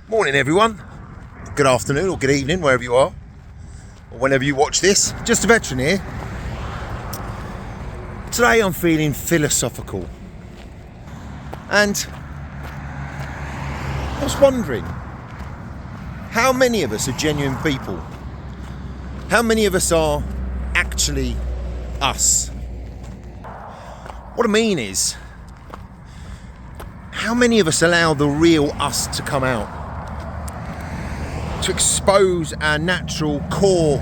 Morning everyone, good afternoon or good evening wherever you are, or whenever you watch this. Just a veteran here. Today I'm feeling philosophical, and I was wondering, how many of us are genuine people? How many of us are actually us? What I mean is, how many of us allow the real us to come out? To expose our natural, core,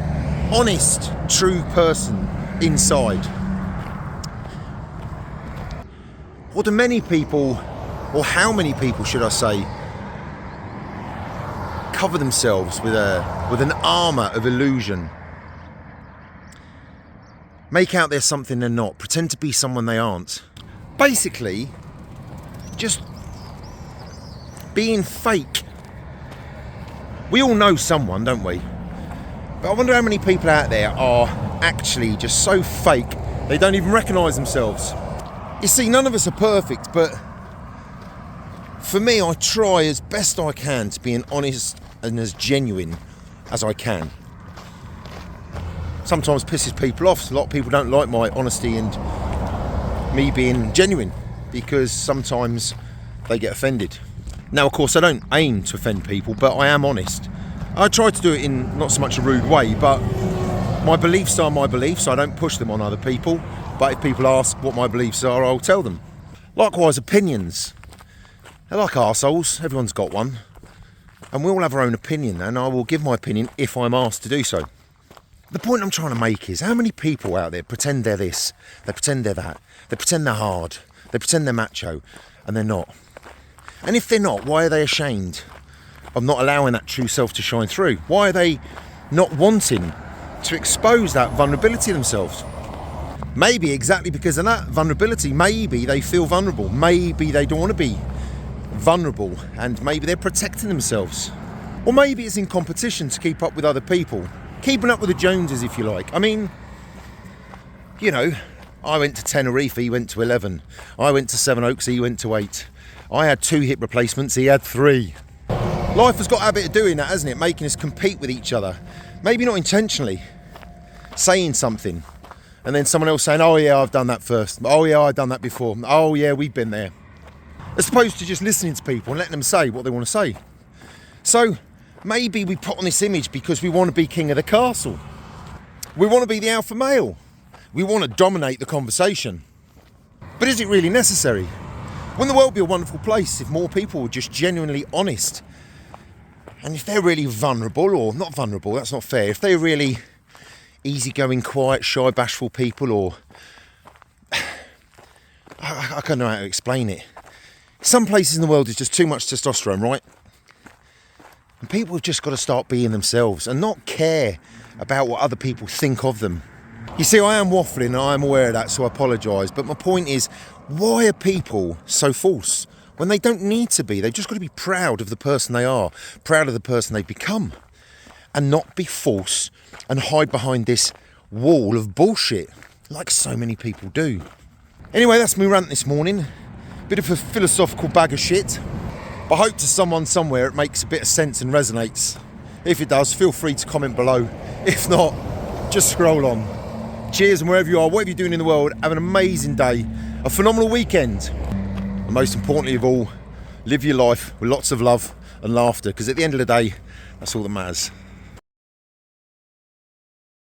honest, true person inside? Or do many people, or how many people should I say, cover themselves with an armour of illusion? Make out they're something they're not, pretend to be someone they aren't. Basically, just being fake. We all know someone, don't we? But I wonder how many people out there are actually just so fake they don't even recognise themselves. You see, none of us are perfect, but for me, I try as best I can to be as honest and as genuine as I can. Sometimes pisses people off. A lot of people don't like my honesty and me being genuine, because sometimes they get offended. Now, of course, I don't aim to offend people, but I am honest. I try to do it in not so much a rude way, but my beliefs are my beliefs. I don't push them on other people, but if people ask what my beliefs are, I'll tell them. Likewise, opinions. They're like arseholes. Everyone's got one. And we all have our own opinion, and I will give my opinion if I'm asked to do so. The point I'm trying to make is, how many people out there pretend they're this, they pretend they're that, they pretend they're hard, they pretend they're macho, and they're not. And if they're not, why are they ashamed of not allowing that true self to shine through? Why are they not wanting to expose that vulnerability themselves? Maybe exactly because of that vulnerability, maybe they feel vulnerable. Maybe they don't want to be vulnerable, and maybe they're protecting themselves. Or maybe it's in competition to keep up with other people. Keeping up with the Joneses, if you like. I mean, you know, I went to Tenerife, he went to 11. I went to Sevenoaks, he went to 8. I had 2 hip replacements, he had 3. Life has got a habit of doing that, hasn't it? Making us compete with each other. Maybe not intentionally. Saying something, and then someone else saying, oh yeah, I've done that first. Oh yeah, I've done that before. Oh yeah, we've been there. As opposed to just listening to people and letting them say what they want to say. So, maybe we put on this image because we want to be king of the castle. We want to be the alpha male. We want to dominate the conversation. But is it really necessary? Wouldn't the world be a wonderful place if more people were just genuinely honest? And if they're really vulnerable, or not vulnerable, that's not fair. If they're really easygoing, quiet, shy, bashful people, or I don't know how to explain it. Some places in the world is just too much testosterone, right? And people have just got to start being themselves and not care about what other people think of them. You see, I am waffling and I am aware of that, so I apologise. But my point is, why are people so false when they don't need to be? They've just got to be proud of the person they are, proud of the person they've become, and not be false and hide behind this wall of bullshit like so many people do. Anyway, that's my rant this morning. Bit of a philosophical bag of shit. But I hope to someone somewhere it makes a bit of sense and resonates. If it does, feel free to comment below. If not, just scroll on. Cheers, and wherever you are, whatever you're doing in the world, have an amazing day, a phenomenal weekend. And most importantly of all, live your life with lots of love and laughter, because at the end of the day, that's all that matters.